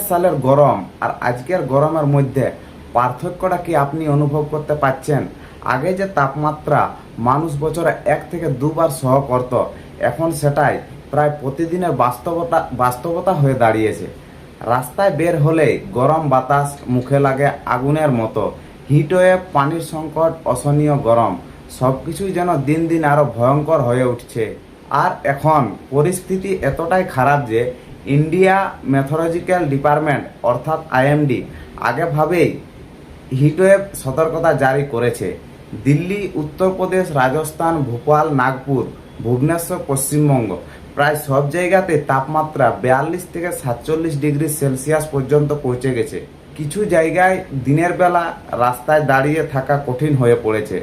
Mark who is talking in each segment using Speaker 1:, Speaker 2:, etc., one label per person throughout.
Speaker 1: সালের গরম আর আজকের গরমের মধ্যে পার্থক্যটা কি আপনি অনুভব করতে পারছেন? আগে যে তাপমাত্রা মানুষ বছরে 1 থেকে 2 বার সহ করত, এখন সেটাই প্রায় প্রতিদিনের বাস্তবতা হয়ে দাঁড়িয়েছে। রাস্তায় বের হলেই গরম বাতাস মুখে লাগে আগুনের মতো। হিটওয়েভ, পানির সংকট, অসহনীয় গরম, সব কিছুই যেন দিন দিন আরও ভয়ঙ্কর হয়ে উঠছে। আর এখন পরিস্থিতি এতটাই খারাপ যে ইন্ডিয়া মেথোলজিক্যাল ডিপার্টমেন্ট অর্থাৎ আইএমডি আগেভাবেই হিটওয়েভ সতর্কতা জারি করেছে। দিল্লি, উত্তরপ্রদেশ, রাজস্থান, ভোপাল, নাগপুর, ভুবনেশ্বর, পশ্চিমবঙ্গ প্রায় সব জায়গাতে তাপমাত্রা 42 থেকে 47 ডিগ্রি সেলসিয়াস পর্যন্ত পৌঁছে গেছে। কিছু জায়গায় দিনের বেলা রাস্তায় দাঁড়িয়ে থাকা কঠিন হয়ে পড়েছে।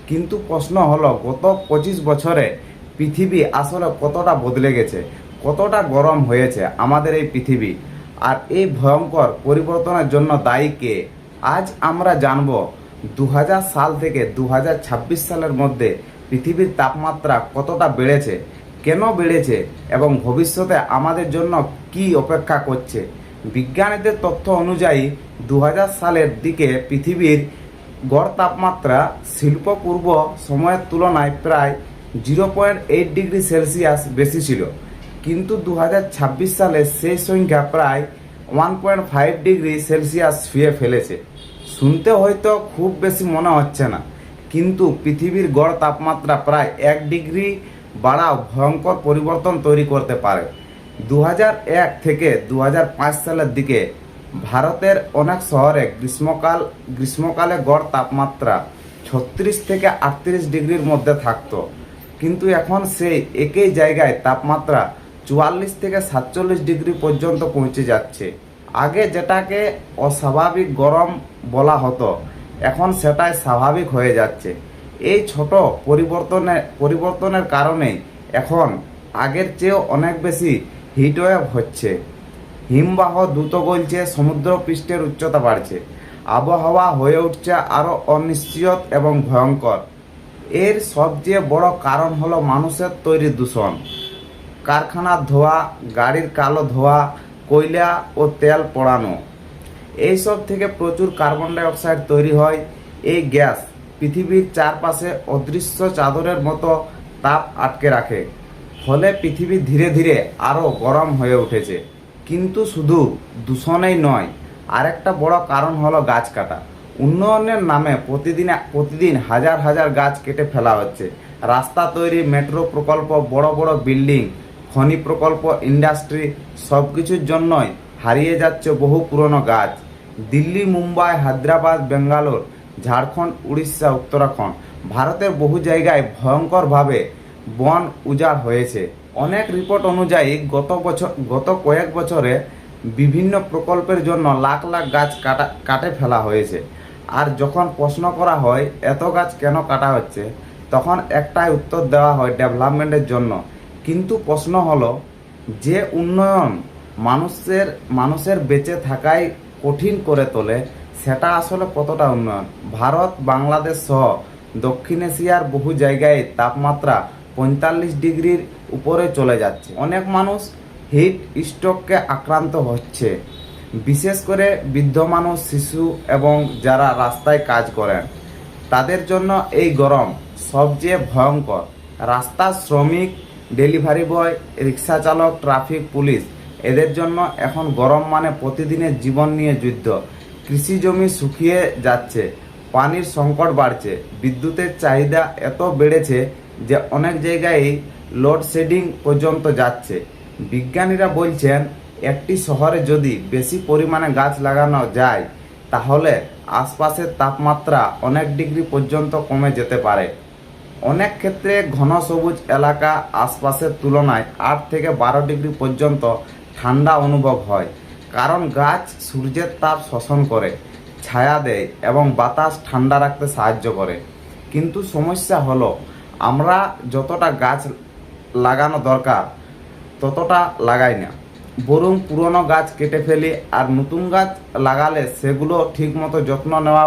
Speaker 1: কিন্তু প্রশ্ন হলো, গত 25 বছরে পৃথিবী আসলে কতটা বদলে গেছে, কতটা গরম হয়েছে আমাদের এই পৃথিবী, আর এই ভয়ঙ্কর পরিবর্তনের জন্য দায়ী কে? আজ আমরা জানব 2000 সাল থেকে 2026 সালের মধ্যে পৃথিবীর তাপমাত্রা কতটা বেড়েছে, কেন বেড়েছে এবং ভবিষ্যতে আমাদের জন্য কি অপেক্ষা করছে। বিজ্ঞানীদের তথ্য অনুযায়ী 2000 সালের দিকে পৃথিবীর গড় তাপমাত্রা শিল্পপূর্ব সময়ের তুলনায় প্রায় 0.8 ডিগ্রি সেলসিয়াস বেশি ছিল, কিন্তু 2026 সালে সেই সংখ্যা প্রায় 1.5 ডিগ্রি সেলসিয়াস ছুঁয়ে ফেলেছে। শুনতে হয়তো খুব বেশি মনে হচ্ছে না, কিন্তু পৃথিবীর গড় তাপমাত্রা প্রায় 1 ডিগ্রি বাড়াও ভয়ঙ্কর পরিবর্তন তৈরি করতে পারে। 2001 থেকে 2005 সালের দিকে ভারতের অনেক শহরে গ্রীষ্মকালে গড় তাপমাত্রা 36 থেকে 38 ডিগ্রির মধ্যে থাকতো, কিন্তু এখন সেই একই জায়গায় তাপমাত্রা 44 থেকে 47 ডিগ্রি পর্যন্ত পৌঁছে যাচ্ছে। আগে যেটাকে অস্বাভাবিক গরম বলা হতো, এখন সেটাই স্বাভাবিক হয়ে যাচ্ছে। এই ছোট পরিবর্তনের কারণে এখন আগের চেয়েও অনেক বেশি হিটওয়েভ হচ্ছে। হিমবাহ দ্রুত গলছে, সমুদ্র পৃষ্ঠের উচ্চতা বাড়ছে, আবহাওয়া হয়ে উঠছে আরও অনিশ্চিত এবং ভয়ঙ্কর। এর সবচেয়ে বড় কারণ হলো মানুষের তৈরি দূষণ, কারখানার ধোঁয়া, গাড়ির কালো ধোঁয়া, কয়লা ও তেল পোড়ানো, এইসব থেকে প্রচুর কার্বন ডাই অক্সাইড তৈরি হয়। এই গ্যাস পৃথিবীর চারপাশে অদৃশ্য চাদরের মতো তাপ আটকে রাখে, ফলে পৃথিবী ধীরে ধীরে আরও গরম হয়ে উঠেছে। কিন্তু শুধু দূষণেই নয়, আরেকটা বড় কারণ হলো গাছ কাটা। উন্নয়নের নামে প্রতিদিন হাজার হাজার গাছ কেটে ফেলা হচ্ছে। রাস্তা তৈরি, মেট্রো প্রকল্প, বড় বড় বিল্ডিং, খনি প্রকল্প, ইন্ডাস্ট্রি, সব কিছুর জন্যই হারিয়ে যাচ্ছে বহু পুরনো গাছ। দিল্লি, মুম্বাই, হায়দ্রাবাদ, বেঙ্গালোর, ঝাড়খণ্ড, উড়িষ্যা, উত্তরাখণ্ড, ভারতের বহু জায়গায় ভয়ঙ্করভাবে বন উজাড় হয়েছে। অনেক রিপোর্ট অনুযায়ী গত কয়েক বছরে বিভিন্ন প্রকল্পের জন্য লাখ লাখ গাছ কাটে ফেলা হয়েছে। আর যখন প্রশ্ন করা হয় এত গাছ কেন কাটা হচ্ছে, তখন একটাই উত্তর দেওয়া হয়, ডেভেলপমেন্টের জন্য। কিন্তু প্রশ্ন হলো, যে উন্নয়ন মানুষের বেঁচে থাকাই কঠিন করে তোলে, সেটা আসলে কতটা উন্নয়ন? ভারত, বাংলাদেশ সহ দক্ষিণ এশিয়ার বহু জায়গায় তাপমাত্রা 45 ডিগ্রির উপরে চলে যাচ্ছে। অনেক মানুষ হিট স্ট্রোকে আক্রান্ত হচ্ছে, বিশেষ করে বৃদ্ধ মানুষ, শিশু এবং যারা রাস্তায় কাজ করেন, তাদের জন্য এই গরম সবচেয়ে ভয়ঙ্কর। রাস্তার শ্রমিক, ডেলিভারি বয়, রিক্সা চালক, ট্রাফিক পুলিশ, এদের জন্য এখন গরম মানে প্রতিদিনের জীবন নিয়ে যুদ্ধ। কৃষি জমি শুকিয়ে যাচ্ছে, পানির সংকট বাড়ছে, বিদ্যুতের চাহিদা এত বেড়েছে যে অনেক জায়গায় লোডশেডিং পর্যন্ত যাচ্ছে। বিজ্ঞানীরা বলছেন, একটি শহরে যদি বেশি পরিমাণে গাছ লাগানো যায়, তাহলে আশপাশের তাপমাত্রা অনেক ডিগ্রি পর্যন্ত কমে যেতে পারে। অনেক ক্ষেত্রে ঘন সবুজ এলাকা আশপাশের তুলনায় 8 থেকে 12 ডিগ্রি পর্যন্ত ঠান্ডা অনুভব হয়, কারণ গাছ সূর্যের তাপ শোষণ করে, ছায়া দেয় এবং বাতাস ঠান্ডা রাখতে সাহায্য করে। কিন্তু সমস্যা হলো, আমরা যতটা গাছ লাগানো দরকার ততটা লাগাই না, বরং পুরনো গাছ কেটে ফেলি, আর নতুন গাছ লাগালে সেগুলো ঠিকমতো যত্ন নেওয়া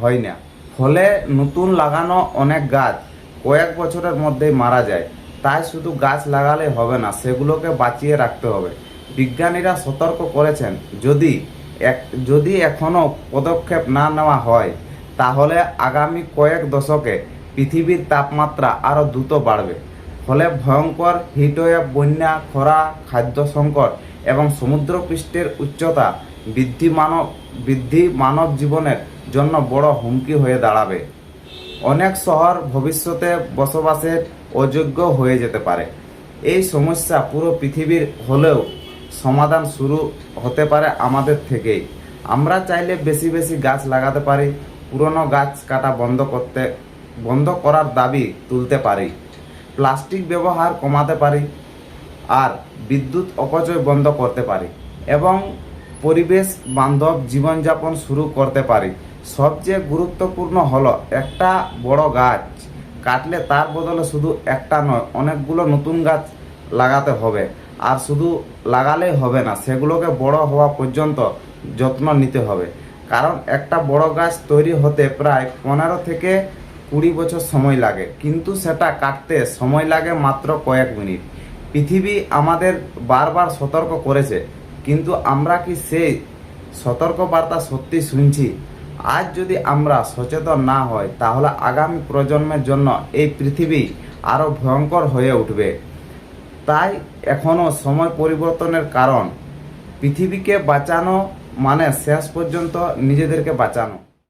Speaker 1: হয় না। ফলে নতুন লাগানো অনেক গাছ কয়েক বছরের মধ্যেই মারা যায়। তাই শুধু গাছ লাগালে হবে না, সেগুলোকে বাঁচিয়ে রাখতে হবে। বিজ্ঞানীরা সতর্ক করেছেন যদি এখনও পদক্ষেপ না নেওয়া হয় তাহলে আগামী কয়েক দশকে পৃথিবীর তাপমাত্রা আরও দ্রুত বাড়বে। ফলে ভয়ঙ্কর হিটওয়েভ, বন্যা, খরা, খাদ্য সংকট এবং সমুদ্রপৃষ্ঠের উচ্চতা বৃদ্ধি মানব জীবনের জন্য বড় হুমকি হয়ে দাঁড়াবে। অনেক শহর ভবিষ্যতে বসবাসের অযোগ্য হয়ে যেতে পারে। এই সমস্যা পুরো পৃথিবীর হলেও সমাধান শুরু হতে পারে আমাদের থেকেই। আমরা চাইলে বেশি বেশি গাছ লাগাতে পারি, পুরনো গাছ কাটা বন্ধ করার দাবি তুলতে পারি, প্লাস্টিক ব্যবহার কমাতে পারি, আর বিদ্যুৎ অপচয় বন্ধ করতে পারি এবং পরিবেশ বান্ধব জীবনযাপন শুরু করতে পারি। সবচেয়ে গুরুত্বপূর্ণ হলো একটা বড় গাছ কাটলে তার বদলে শুধু একটা নয়, অনেকগুলো নতুন গাছ লাগাতে হবে। আর শুধু লাগালেই হবে না, সেগুলোকে বড় হওয়া পর্যন্ত যত্ন নিতে হবে। কারণ একটা বড় গাছ তৈরি হতে প্রায় 15 থেকে 20 বছর সময় লাগে, কিন্তু সেটা কাটতে সময় লাগে মাত্র কয়েক মিনিট। পৃথিবী আমাদের বারবার সতর্ক করেছে, কিন্তু আমরা কি সেই সতর্কবার্তা সত্যি শুনছি? আজ যদি আমরা সচেতন না হই তাহলে আগামী প্রজন্মের জন্য এই পৃথিবী আরও ভয়ঙ্কর হয়ে উঠবে। তাই এখনও সময় পরিবর্তনের কারণ। পৃথিবীকে বাঁচানো মানে শেষ পর্যন্ত নিজেদেরকে বাঁচানো।